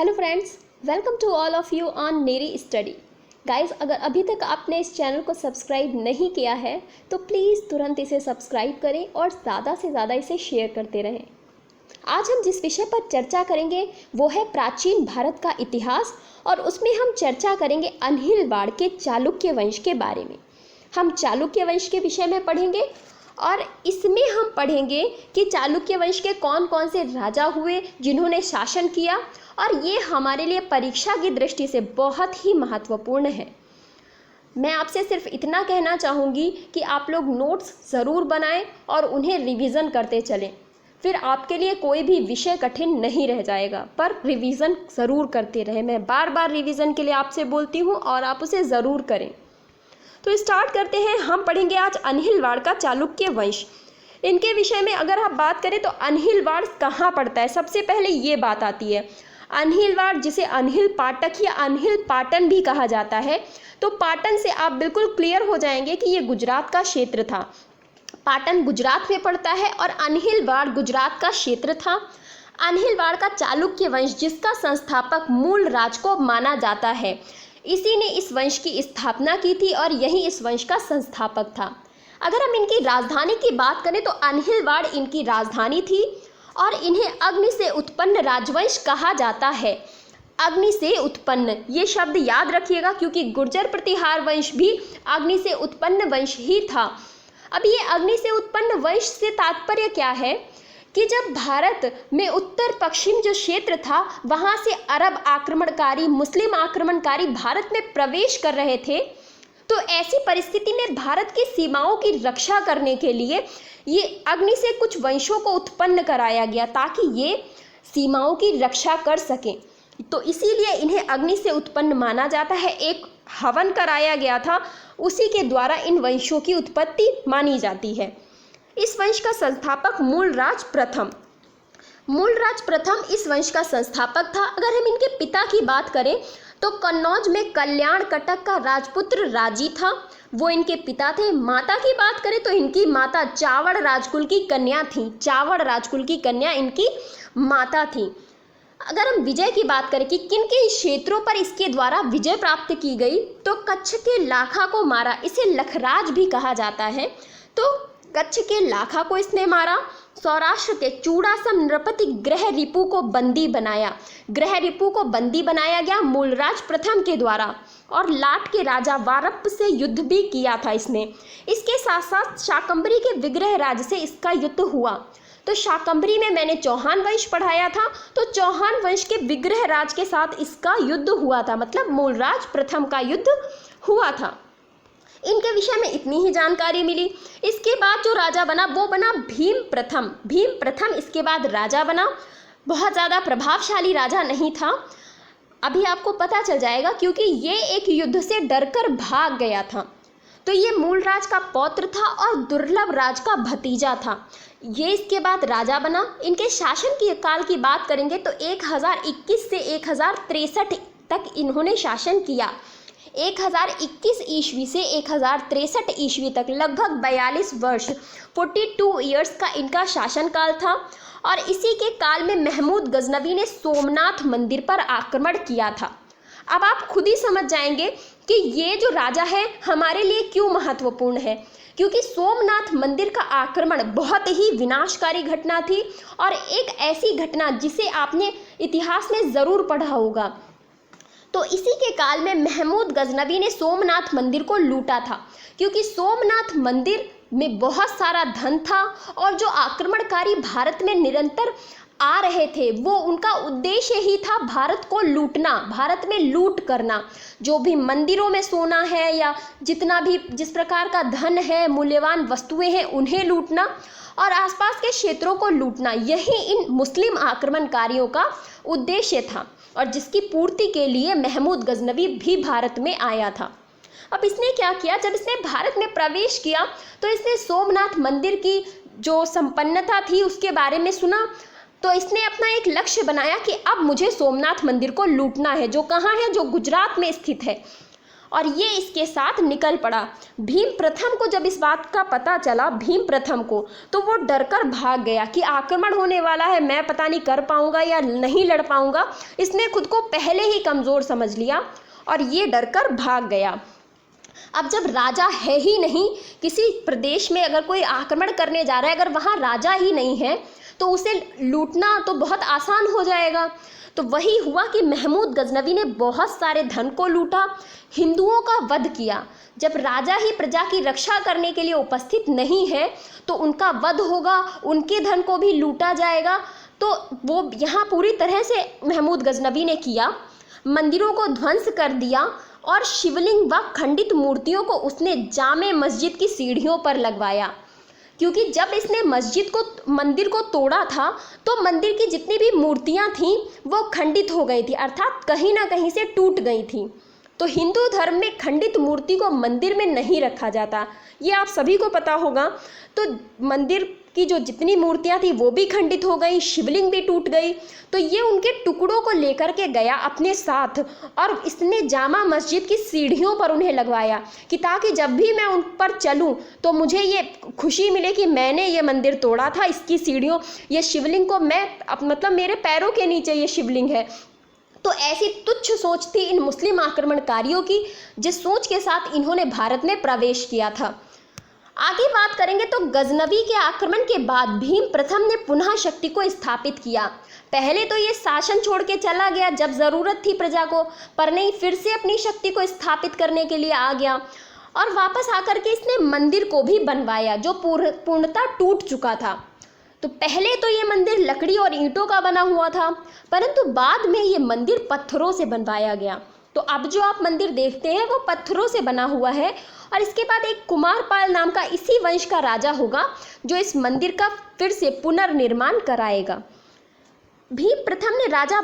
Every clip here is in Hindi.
Hello friends, welcome to all of you on नेरी स्टडी। गाइस, अगर अभी तक आपने इस चैनल को सब्सक्राइब नहीं किया है तो प्लीज़ तुरंत इसे सब्सक्राइब करें और ज़्यादा से ज़्यादा इसे शेयर करते रहें। आज हम जिस विषय पर चर्चा करेंगे वो है प्राचीन भारत का इतिहास, और उसमें हम चर्चा करेंगे अनहिलवाड़ के चालुक्य वंश के बारे में। हम चालुक्य वंश के विषय में पढ़ेंगे और इसमें हम पढ़ेंगे कि चालुक्य वंश के कौन कौन से राजा हुए जिन्होंने शासन किया, और ये हमारे लिए परीक्षा की दृष्टि से बहुत ही महत्वपूर्ण है। मैं आपसे सिर्फ इतना कहना चाहूँगी कि आप लोग नोट्स ज़रूर बनाएं और उन्हें रिवीज़न करते चलें, फिर आपके लिए कोई भी विषय कठिन नहीं रह जाएगा। पर रिवीज़न ज़रूर करते रहें। मैं बार बार रिवीज़न के लिए आपसे बोलती हूँ और आप उसे ज़रूर करें। तो स्टार्ट करते हैं। हम पढ़ेंगे आज अनहिलवाड़ का चालुक्य वंश। इनके विषय में अगर आप बात करें तो अनहिलवाड़ कहाँ पड़ता है, सबसे पहले ये बात आती है। अनहिलवाड़, जिसे अनहिल पाटक या अनहिल पाटन भी कहा जाता है, तो पाटन से आप बिल्कुल क्लियर हो जाएंगे कि ये गुजरात का क्षेत्र था। पाटन गुजरात में पड़ता है और अनहिलवाड़ गुजरात का क्षेत्र था। अनहिलवाड़ का चालुक्य वंश, जिसका संस्थापक मूलराज को माना जाता है, इसी ने इस वंश की स्थापना की थी और यही इस वंश का संस्थापक था। अगर हम इनकी राजधानी की बात करें तो अनहिलवाड़ इनकी राजधानी थी और इन्हें अग्नि से उत्पन्न राजवंश कहा जाता है। अग्नि से उत्पन्न, ये शब्द याद रखिएगा, क्योंकि गुर्जर प्रतिहार वंश भी अग्नि से उत्पन्न वंश ही था। अब ये अग्नि से उत्पन्न वंश से तात्पर्य क्या है कि जब भारत में उत्तर पश्चिम जो क्षेत्र था, वहाँ से अरब आक्रमणकारी, मुस्लिम आक्रमणकारी भारत में प्रवेश कर रहे थे, तो ऐसी परिस्थिति में भारत की सीमाओं की रक्षा करने के लिए ये अग्नि से कुछ वंशों को उत्पन्न कराया गया ताकि ये सीमाओं की रक्षा कर सकें। तो इसीलिए इन्हें अग्नि से उत्पन्न माना जाता है। एक हवन कराया गया था, उसी के द्वारा इन वंशों की उत्पत्ति मानी जाती है। इस वंश का संस्थापक मूलराज प्रथम इस वंश का संस्थापक था। अगर हम इनके पिता की बात करें तो कन्नौज में कल्याण कटक का राजपुत्र राजी था, वो इनके पिता थे। माता की बात करें तो इनकी माता चावड़ राजकुल की कन्या थी। चावड़ राजकुल की कन्या इनकी माता थी। अगर हम विजय की बात करें कि किन किन क्षेत्रों पर इसके द्वारा विजय प्राप्त की गई, तो कच्छ के लाखा को मारा, इसे लखराज भी कहा जाता है, तो कच्छ के लाखा को इसने मारा। सौराष्ट्र के चूड़ासम नृपति ग्रह रिपु को बंदी बनाया। ग्रह रिपु को बंदी बनाया गया मूलराज प्रथम के द्वारा, और लाट के राजा वारप्प से युद्ध भी किया था इसने। इसके साथ साथ शाकंभरी के विग्रह राज से इसका युद्ध हुआ। तो शाकंभरी में मैंने चौहान वंश पढ़ाया था, तो चौहान वंश के विग्रह राज के साथ इसका युद्ध हुआ था, मतलब मूलराज प्रथम का युद्ध हुआ था। इनके विषय में इतनी ही जानकारी मिली। इसके बाद जो राजा बना वो बना भीम प्रथम इसके बाद राजा बना। बहुत ज़्यादा प्रभावशाली राजा नहीं था, अभी आपको पता चल जाएगा, क्योंकि ये एक युद्ध से डरकर भाग गया था। तो ये मूलराज का पौत्र था और दुर्लभ राज का भतीजा था। ये इसके बाद राजा बना। इनके शासन की काल की बात करेंगे तो 1021 से 1063 तक इन्होंने शासन किया। 1021 ईस्वी से 1063 ईस्वी तक लगभग 42 वर्ष, 42 ईयर्स का इनका शासनकाल था। और इसी के काल में महमूद गजनवी ने सोमनाथ मंदिर पर आक्रमण किया था। अब आप खुद ही समझ जाएंगे कि ये जो राजा है हमारे लिए क्यों महत्वपूर्ण है, क्योंकि सोमनाथ मंदिर का आक्रमण बहुत ही विनाशकारी घटना थी, और एक ऐसी घटना जिसे आपने इतिहास में ज़रूर पढ़ा होगा। तो इसी के काल में महमूद गजनवी ने सोमनाथ मंदिर को लूटा था, क्योंकि सोमनाथ मंदिर में बहुत सारा धन था, और जो आक्रमणकारी भारत में निरंतर आ रहे थे वो उनका उद्देश्य ही था भारत को लूटना, भारत में लूट करना। जो भी मंदिरों में सोना है या जितना भी जिस प्रकार का धन है, मूल्यवान वस्तुएं हैं, उन्हें लूटना और आसपास के क्षेत्रों को लूटना, यही इन मुस्लिम आक्रमणकारियों का उद्देश्य था, और जिसकी पूर्ति के लिए महमूद गजनवी भी भारत में आया था। अब इसने क्या किया, जब इसने भारत में प्रवेश किया तो इसने सोमनाथ मंदिर की जो संपन्नता थी उसके बारे में सुना, तो इसने अपना एक लक्ष्य बनाया कि अब मुझे सोमनाथ मंदिर को लूटना है, जो कहाँ है, जो गुजरात में स्थित है। और ये इसके साथ निकल पड़ा। भीम प्रथम को जब इस बात का पता चला, भीम प्रथम को, तो वो डरकर भाग गया कि आक्रमण होने वाला है, मैं पता नहीं कर पाऊंगा या नहीं लड़ पाऊंगा। इसने खुद को पहले ही कमज़ोर समझ लिया और ये डरकर भाग गया। अब जब राजा है ही नहीं, किसी प्रदेश में अगर कोई आक्रमण करने जा रहा है, अगर वहाँ राजा ही नहीं है तो उसे लूटना तो बहुत आसान हो जाएगा। तो वही हुआ कि महमूद गजनवी ने बहुत सारे धन को लूटा, हिंदुओं का वध किया। जब राजा ही प्रजा की रक्षा करने के लिए उपस्थित नहीं है तो उनका वध होगा, उनके धन को भी लूटा जाएगा। तो वो यहाँ पूरी तरह से महमूद गजनवी ने किया, मंदिरों को ध्वंस कर दिया और शिवलिंग व खंडित मूर्तियों को उसने जामे मस्जिद की सीढ़ियों पर लगवाया। क्योंकि जब इसने मंदिर को तोड़ा था तो मंदिर की जितनी भी मूर्तियां थीं वो खंडित हो गई थी, अर्थात कहीं ना कहीं से टूट गई थी। तो हिंदू धर्म में खंडित मूर्ति को मंदिर में नहीं रखा जाता, ये आप सभी को पता होगा। तो मंदिर की जो जितनी मूर्तियां थी वो भी खंडित हो गई, शिवलिंग भी टूट गई। तो ये उनके टुकड़ों को लेकर के गया अपने साथ और इसने जामा मस्जिद की सीढ़ियों पर उन्हें लगवाया कि ताकि जब भी मैं उन पर चलूं तो मुझे ये खुशी मिले कि मैंने ये मंदिर तोड़ा था, इसकी सीढ़ियों, ये शिवलिंग को मैं मतलब मेरे पैरों के नीचे ये शिवलिंग है। तो ऐसी तुच्छ सोच थी इन मुस्लिम आक्रमणकारियों की, जिस सोच के साथ इन्होंने भारत में प्रवेश किया था। आगे बात करेंगे तो गजनवी के आक्रमण के बाद भीम प्रथम ने पुनः शक्ति को स्थापित किया। पहले तो ये शासन छोड़ के चला गया जब ज़रूरत थी प्रजा को, पर नहीं, फिर से अपनी शक्ति को स्थापित करने के लिए आ गया और वापस आकर के इसने मंदिर को भी बनवाया जो पूर्णतः टूट चुका था। तो पहले तो ये मंदिर लकड़ी और ईंटों का बना हुआ था, परंतु बाद में ये मंदिर पत्थरों से बनवाया गया। तो अब जो आप मंदिर देखते हैं वो पत्थरों से बना हुआ है और इसके बाद एक कुमारपाल नाम का इसी वंश का राजा होगा जो इस मंदिर का फिर से पुनर्निर्माण कराएगा। भीम प्रथम ने राजा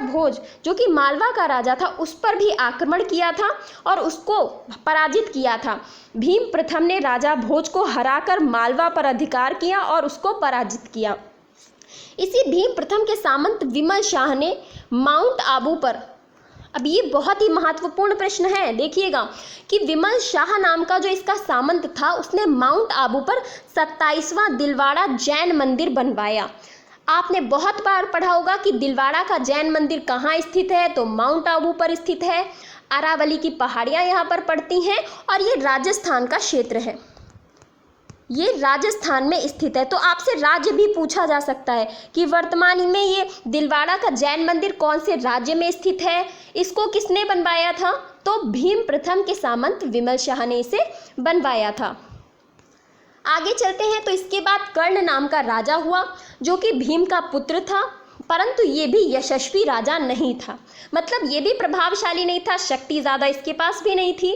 भोज जो कि मालवा का राजा था उस पर भी आक्रमण किया था और उसको पराजित किया था। भीम प्रथम ने राजा भोज को हराकर मालवा पर अधिकार किया और उसको पराजित किया। इसी भीम प्रथम के सामंत विमल शाह ने माउंट आबू पर, अब ये बहुत ही महत्वपूर्ण प्रश्न है, देखिएगा कि विमल शाह नाम का जो इसका सामंत था उसने माउंट आबू पर 27वां दिलवाड़ा जैन मंदिर बनवाया। आपने बहुत बार पढ़ा होगा कि दिलवाड़ा का जैन मंदिर कहाँ स्थित है, तो माउंट आबू पर स्थित है। अरावली की पहाड़ियाँ यहाँ पर पड़ती हैं और ये राजस्थान का क्षेत्र है, ये राजस्थान में स्थित है। तो आपसे राज्य भी पूछा जा सकता है कि वर्तमान में ये दिलवाड़ा का जैन मंदिर कौन से राज्य में स्थित है, इसको किसने बनवाया था, तो भीम प्रथम के सामंत विमल शाह ने इसे बनवाया था। आगे चलते हैं तो इसके बाद कर्ण नाम का राजा हुआ जो कि भीम का पुत्र था, परंतु ये भी यशस्वी राजा नहीं था, मतलब ये भी प्रभावशाली नहीं था, शक्ति ज़्यादा इसके पास भी नहीं थी।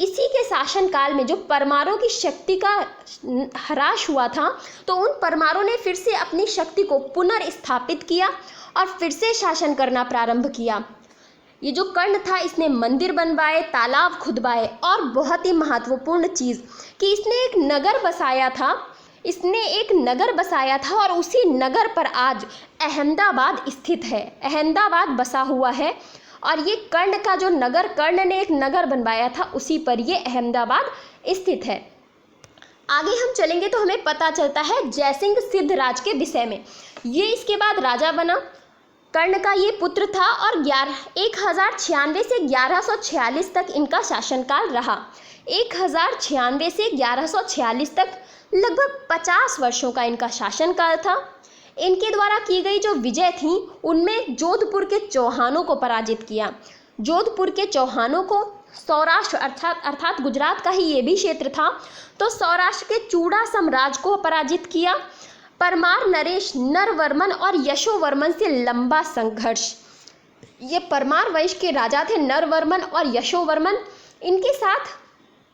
इसी के शासनकाल में जो परमारों की शक्ति का ह्रास हुआ था तो उन परमारों ने फिर से अपनी शक्ति को पुनर्स्थापित किया और फिर से शासन करना प्रारंभ किया। ये जो कर्ण था इसने मंदिर बनवाए, तालाब खुदवाए और बहुत ही महत्वपूर्ण चीज़ कि इसने एक नगर बसाया था और उसी नगर पर आज अहमदाबाद स्थित है, अहमदाबाद बसा हुआ है। और ये कर्ण का जो नगर, कर्ण ने एक नगर बनवाया था उसी पर ये अहमदाबाद स्थित है। आगे हम चलेंगे तो हमें पता चलता है जयसिंह सिद्धराज के विषय में। ये इसके बाद राजा बना, कर्ण का ये पुत्र था और 1096 से 1146 तक इनका शासनकाल रहा। 1096 से 1146 तक लगभग 50 वर्षों का इनका शासनकाल था। इनके द्वारा की गई जो विजय थी उनमें जोधपुर के चौहानों को पराजित किया। जोधपुर के चौहानों को सौराष्ट्र अर्थात गुजरात का ही ये भी क्षेत्र था, तो सौराष्ट्र के चूड़ा साम्राज्य को पराजित किया। परमार नरेश नरवर्मन और यशोवर्मन से लंबा संघर्ष, ये परमार वंश के राजा थे नरवर्मन और यशोवर्मन, इनके साथ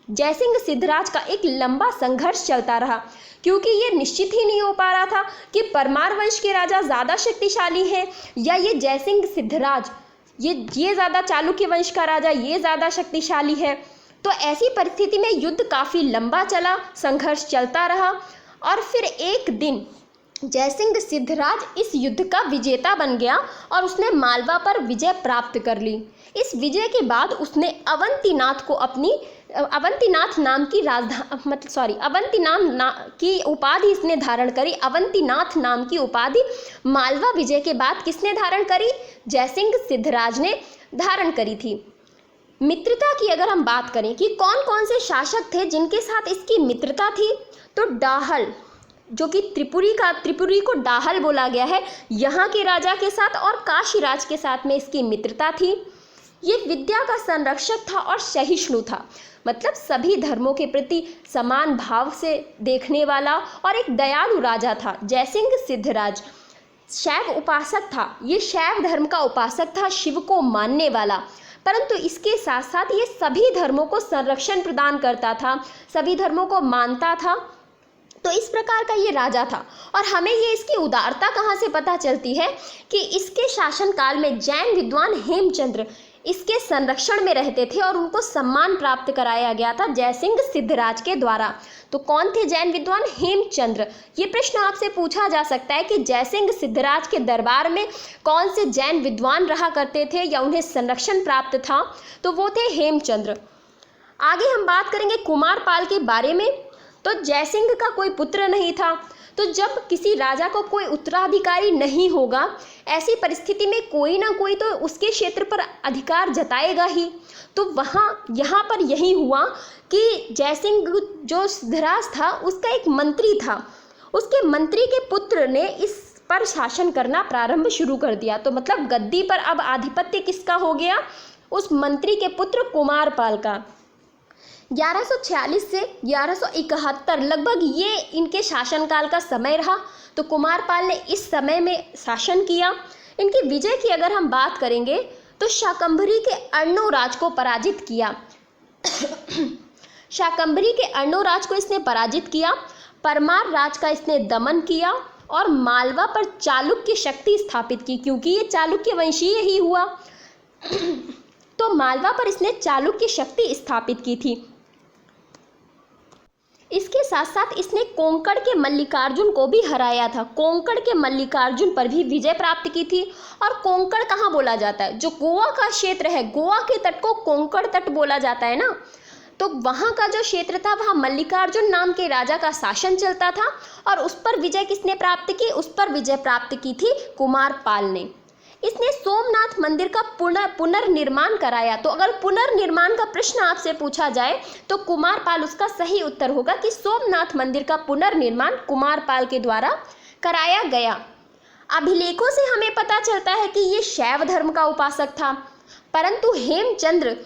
जयसिंह सिद्धराज का एक लंबा संघर्ष चलता रहा क्योंकि ये निश्चित ही नहीं हो पा रहा था कि परमार वंश के राजा ज़्यादा शक्तिशाली हैं या ये जयसिंह सिद्धराज ये ज़्यादा चालुक्य वंश का राजा ये ज़्यादा शक्तिशाली है। तो ऐसी परिस्थिति में युद्ध काफ़ी लंबा चला, संघर्ष चलता रहा और फिर एक दिन जयसिंह सिद्धराज इस युद्ध का विजेता बन गया और उसने मालवा पर विजय प्राप्त कर ली। इस विजय के बाद उसने अवंतीनाथ को अपनी अवंतीनाथ नाम की की उपाधि इसने धारण करी। अवंतीनाथ नाम की उपाधि मालवा विजय के बाद किसने धारण करी? जयसिंह सिद्धराज ने धारण करी थी। मित्रता की अगर हम बात करें कि कौन कौन से शासक थे जिनके साथ इसकी मित्रता थी, तो डाहल, जो कि त्रिपुरी को डाहल बोला गया है, यहाँ के राजा के साथ और काशीराज के साथ में इसकी मित्रता थी। ये विद्या का संरक्षक था और सहिष्णु था, मतलब सभी धर्मों के प्रति समान भाव से देखने वाला और एक दयालु राजा था। जयसिंह सिद्धराज शैव उपासक था, ये शैव धर्म का उपासक था, शिव को मानने वाला, परंतु इसके साथ साथ ये सभी धर्मों को संरक्षण प्रदान करता था, सभी धर्मों को मानता था। तो इस प्रकार का ये राजा था। और हमें ये इसकी उदारता कहाँ से पता चलती है कि इसके शासनकाल में जैन विद्वान हेमचंद्र इसके संरक्षण में रहते थे और उनको सम्मान प्राप्त कराया गया था जयसिंह सिद्धराज के द्वारा। तो कौन थे जैन विद्वान? हेमचंद्र। ये प्रश्न आपसे पूछा जा सकता है कि जयसिंह सिद्धराज के दरबार में कौन से जैन विद्वान रहा करते थे या उन्हें संरक्षण प्राप्त था, तो वो थे हेमचंद्र। आगे हम बात करेंगे कुमारपाल के बारे में। तो जयसिंह का कोई पुत्र नहीं था, तो जब किसी राजा को कोई उत्तराधिकारी नहीं होगा, ऐसी परिस्थिति में कोई ना कोई तो उसके क्षेत्र पर अधिकार जताएगा ही। तो यहाँ पर यही हुआ कि जयसिंह जो सिद्धराज था उसका एक मंत्री था, उसके मंत्री के पुत्र ने इस पर शासन करना प्रारंभ शुरू कर दिया। तो मतलब गद्दी पर अब आधिपत्य किसका हो गया? उस मंत्री के पुत्र कुमारपाल का। 1146 से 1171 लगभग ये इनके शासनकाल का समय रहा। तो कुमारपाल ने इस समय में शासन किया। इनकी विजय की अगर हम बात करेंगे तो शाकंभरी के अर्णोराज को पराजित किया। शाकंभरी के अर्णोराज को इसने पराजित किया, परमार राज का इसने दमन किया और मालवा पर चालुक्य शक्ति स्थापित की, क्योंकि ये चालुक्य वंशीय ही हुआ। तो मालवा पर इसने चालुक्य शक्ति स्थापित की थी। इसके साथ साथ इसने कोंकण के मल्लिकार्जुन को भी हराया था। कोंकण के मल्लिकार्जुन पर भी विजय प्राप्त की थी। और कोंकण कहाँ बोला जाता है? जो गोवा का क्षेत्र है, गोवा के तट को कोंकण तट बोला जाता है ना। तो वहाँ का जो क्षेत्र था वहाँ मल्लिकार्जुन नाम के राजा का शासन चलता था और उस पर विजय किसने प्राप्त की? उस पर विजय प्राप्त की थी कुमारपाल ने। इसने सोमनाथ मंदिर का पुनर्निर्माण कराया। तो अगर पुनर्निर्माण का प्रश्न आपसे पूछा जाए तो कुमारपाल उसका सही उत्तर होगा कि सोमनाथ मंदिर का पुनर्निर्माण कुमारपाल के द्वारा कराया गया। अभिलेखों से हमें पता चलता है कि ये शैव धर्म का उपासक था, परंतु हेमचंद्र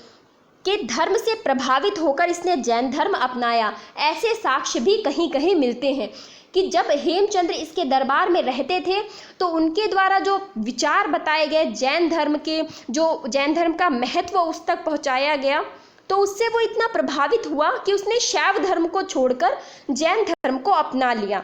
के धर्म से प्रभावित होकर इसने जैन धर्म अपनाया। ऐसे साक्ष्य भी कहीं कहीं मिलते हैं कि जब हेमचंद्र इसके दरबार में रहते थे तो उनके द्वारा जो विचार बताए गए जैन धर्म के, जो जैन धर्म का महत्व उस तक पहुंचाया गया, तो उससे वो इतना प्रभावित हुआ कि उसने शैव धर्म को छोड़कर जैन धर्म को अपना लिया।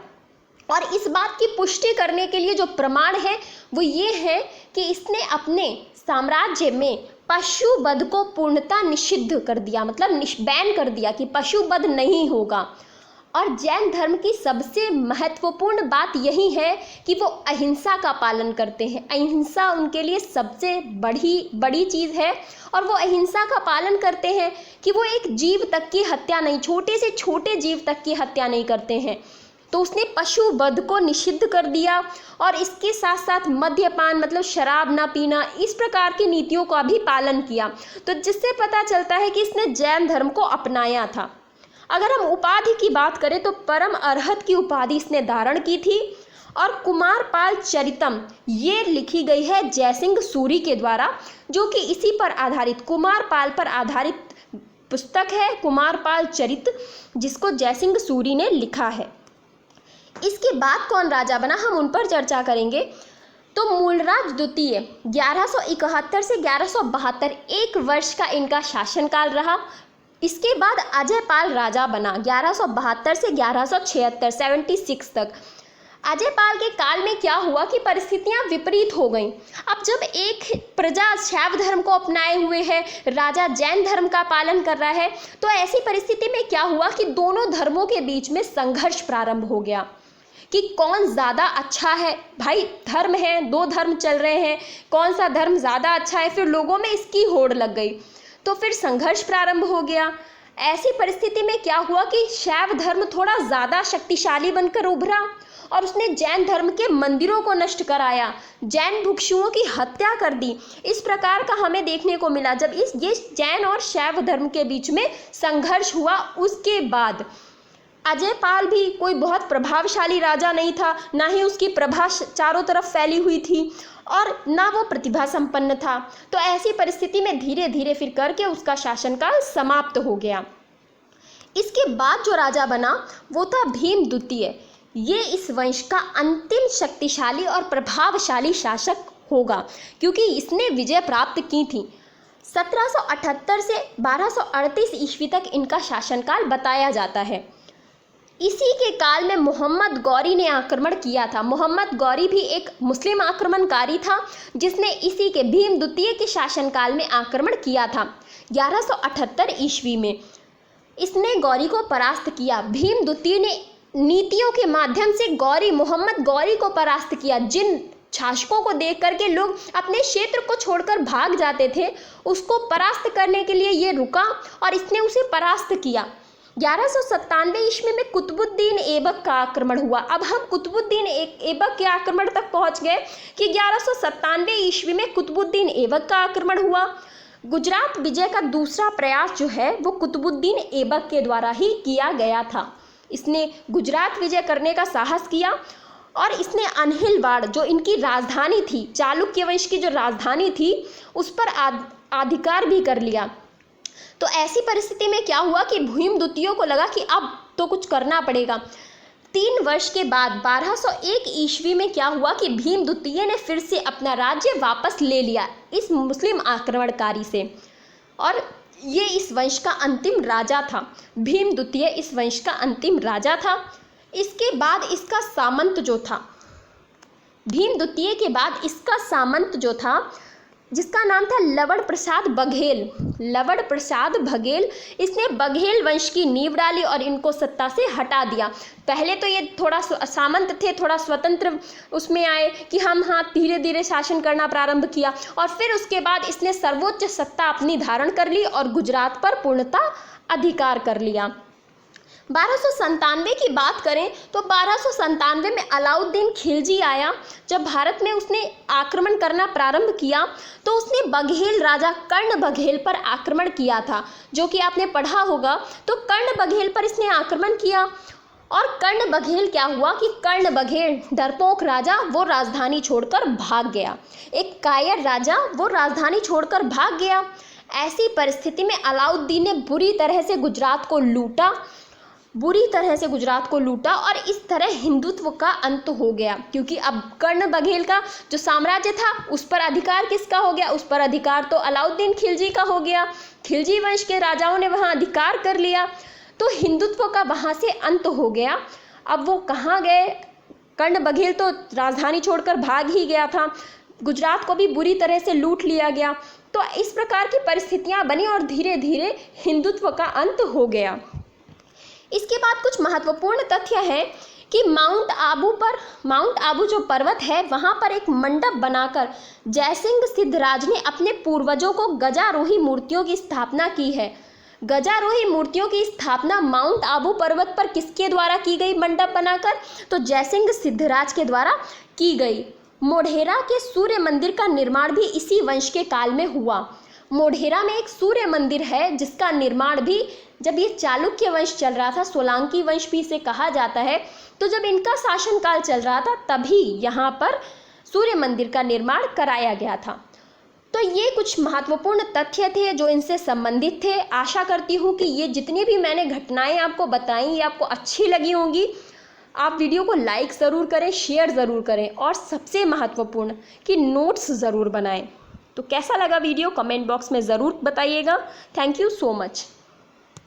और इस बात की पुष्टि करने के लिए जो प्रमाण है वो ये है कि इसने अपने साम्राज्य में पशुवध को पूर्णतः निषिद्ध कर दिया, मतलब बैन कर दिया कि पशुवध नहीं होगा। और जैन धर्म की सबसे महत्वपूर्ण बात यही है कि वो अहिंसा का पालन करते हैं। अहिंसा उनके लिए सबसे बड़ी चीज़ है और वो अहिंसा का पालन करते हैं कि वो एक जीव तक की हत्या नहीं, छोटे से छोटे जीव तक की हत्या नहीं करते हैं। तो उसने पशु वध को निषिद्ध कर दिया और इसके साथ साथ मद्यपान, मतलब शराब ना पीना, इस प्रकार की नीतियों का भी पालन किया। तो जिससे पता चलता है कि इसने जैन धर्म को अपनाया था। अगर हम उपाधि की बात करें तो परम अर्हत की उपाधि इसने धारण की थी। और कुमारपाल चरितम ये लिखी गई है जयसिंह सूरी के द्वारा, जो कि इसी पर आधारित, कुमारपाल पर आधारित पुस्तक है कुमारपाल चरित, जिसको जयसिंह सूरी ने लिखा है। इसके बाद कौन राजा बना, हम उन पर चर्चा करेंगे। तो मूलराज द्वितीय 1171 से 1172 एक वर्ष का इनका शासनकाल रहा। इसके बाद अजयपाल राजा बना 1172 से 1176 76 तक। अजयपाल के काल में क्या हुआ कि परिस्थितियां विपरीत हो गईं। अब जब एक प्रजा शैव धर्म को अपनाए हुए है, राजा जैन धर्म का पालन कर रहा है, तो ऐसी परिस्थिति में क्या हुआ कि दोनों धर्मों के बीच में संघर्ष प्रारंभ हो गया। कि कौन ज़्यादा अच्छा है। भाई धर्म है, दो धर्म चल रहे हैं, कौन सा धर्म ज़्यादा अच्छा है। फिर लोगों में इसकी होड़ लग गई, तो फिर संघर्ष प्रारंभ हो गया। ऐसी परिस्थिति में क्या हुआ कि शैव धर्म थोड़ा ज़्यादा शक्तिशाली बनकर उभरा और उसने जैन धर्म के मंदिरों को नष्ट कराया, जैन भिक्षुओं की हत्या कर दी। इस प्रकार का हमें देखने को मिला जब ये जैन और शैव धर्म के बीच में संघर्ष हुआ। उसके बाद अजयपाल भी कोई बहुत प्रभावशाली राजा नहीं था, ना ही उसकी प्रभा चारों तरफ फैली हुई थी और ना वो प्रतिभा संपन्न था। तो ऐसी परिस्थिति में धीरे धीरे फिर करके उसका शासनकाल समाप्त हो गया। इसके बाद जो राजा बना वो था भीम द्वितीय। ये इस वंश का अंतिम शक्तिशाली और प्रभावशाली शासक होगा, क्योंकि इसने विजय प्राप्त की थी। 1778 से 1238 ईस्वी तक इनका शासनकाल बताया जाता है। इसी के काल में मोहम्मद गौरी ने आक्रमण किया था। मोहम्मद गौरी भी एक मुस्लिम आक्रमणकारी था जिसने इसी के भीम द्वितीय के शासनकाल में आक्रमण किया था 1178 ईस्वी में। इसने गौरी को परास्त किया। भीम द्वितीय ने नीतियों के माध्यम से मोहम्मद गौरी को परास्त किया। जिन शासकों को देख करके लोग अपने क्षेत्र को छोड़कर भाग जाते थे, उसको परास्त करने के लिए ये रुका और इसने उसे परास्त किया। 1197 ईस्वी में कुतुबुद्दीन ऐबक का आक्रमण हुआ। अब हम कुतुबुद्दीन ऐबक के आक्रमण तक पहुंच गए कि 1197 ईस्वी में कुतुबुद्दीन ऐबक का आक्रमण हुआ। गुजरात विजय का दूसरा प्रयास जो है वो कुतुबुद्दीन ऐबक के द्वारा ही किया गया था। इसने गुजरात विजय करने का साहस किया और इसने अनहिलवाड़ जो इनकी राजधानी थी, चालुक्य वंश की जो राजधानी थी, उस पर अधिकार भी कर लिया। तो ऐसी परिस्थिति में क्या हुआ कि भीम द्वितीय को लगा कि अब तो कुछ करना पड़ेगा। 3 वर्ष के बाद 1201 ईस्वी में क्या हुआ कि भीम द्वितीय ने फिर से अपना राज्य वापस ले लिया इस मुस्लिम आक्रमणकारी से, और ये इस वंश का अंतिम राजा था। भीम द्वितीय इस वंश का अंतिम राजा था। इसके बाद इसका सामंत जो था, भीम द्वितीय के बाद इसका सामंत जो था, जिसका नाम था लवण प्रसाद बघेल। लवण प्रसाद बघेल, इसने बघेल वंश की नींव डाली और इनको सत्ता से हटा दिया। पहले तो ये थोड़ा सामंत थे, थोड़ा स्वतंत्र उसमें आए कि हम धीरे धीरे शासन करना प्रारंभ किया, और फिर उसके बाद इसने सर्वोच्च सत्ता अपनी धारण कर ली और गुजरात पर पूर्णतः अधिकार कर लिया। 1297 की बात करें तो 1297 में अलाउद्दीन खिलजी आया। जब भारत में उसने आक्रमण करना प्रारंभ किया तो उसने बघेल राजा कर्ण बघेल पर आक्रमण किया था, जो कि आपने पढ़ा होगा। तो कर्ण बघेल पर इसने आक्रमण किया और कर्ण बघेल क्या हुआ कि कर्ण बघेल डरपोक राजा वो राजधानी छोड़कर भाग गया। एक कायर राजा वो राजधानी छोड़कर भाग गया। ऐसी परिस्थिति में अलाउद्दीन ने बुरी तरह से गुजरात को लूटा और इस तरह हिंदुत्व का अंत हो गया, क्योंकि अब कर्ण बघेल का जो साम्राज्य था उस पर अधिकार किसका हो गया? उस पर अधिकार तो अलाउद्दीन खिलजी का हो गया। खिलजी वंश के राजाओं ने वहाँ अधिकार कर लिया, तो हिंदुत्व का वहाँ से अंत हो गया। अब वो कहाँ गए? कर्ण बघेल तो राजधानी छोड़कर भाग ही गया था, गुजरात को भी बुरी तरह से लूट लिया गया। तो इस प्रकार की परिस्थितियाँ बनी और धीरे धीरे हिंदुत्व का अंत हो गया। इसके बाद कुछ महत्वपूर्ण तथ्य है कि माउंट आबू जो पर्वत है वहाँ पर एक मंडप बनाकर जयसिंह सिद्धराज ने अपने पूर्वजों को गजारोही मूर्तियों की स्थापना की है। गजारोही मूर्तियों की स्थापना माउंट आबू पर्वत पर किसके द्वारा की गई मंडप बनाकर? तो जयसिंह सिद्धराज के द्वारा की गई। मोढेरा के सूर्य मंदिर का निर्माण भी इसी वंश के काल में हुआ। मोढेरा में एक सूर्य मंदिर है जिसका निर्माण भी जब ये चालुक्य वंश चल रहा था, सोलंकी वंश भी इसे कहा जाता है, तो जब इनका शासनकाल चल रहा था तभी यहाँ पर सूर्य मंदिर का निर्माण कराया गया था। तो ये कुछ महत्वपूर्ण तथ्य थे जो इनसे संबंधित थे। आशा करती हूँ कि ये जितनी भी मैंने घटनाएं आपको बताई ये आपको अच्छी लगी होंगी। आप वीडियो को लाइक ज़रूर करें, शेयर ज़रूर करें और सबसे महत्वपूर्ण कि नोट्स ज़रूर बनाएं। तो कैसा लगा वीडियो कमेंट बॉक्स में ज़रूर बताइएगा। Thank you so much.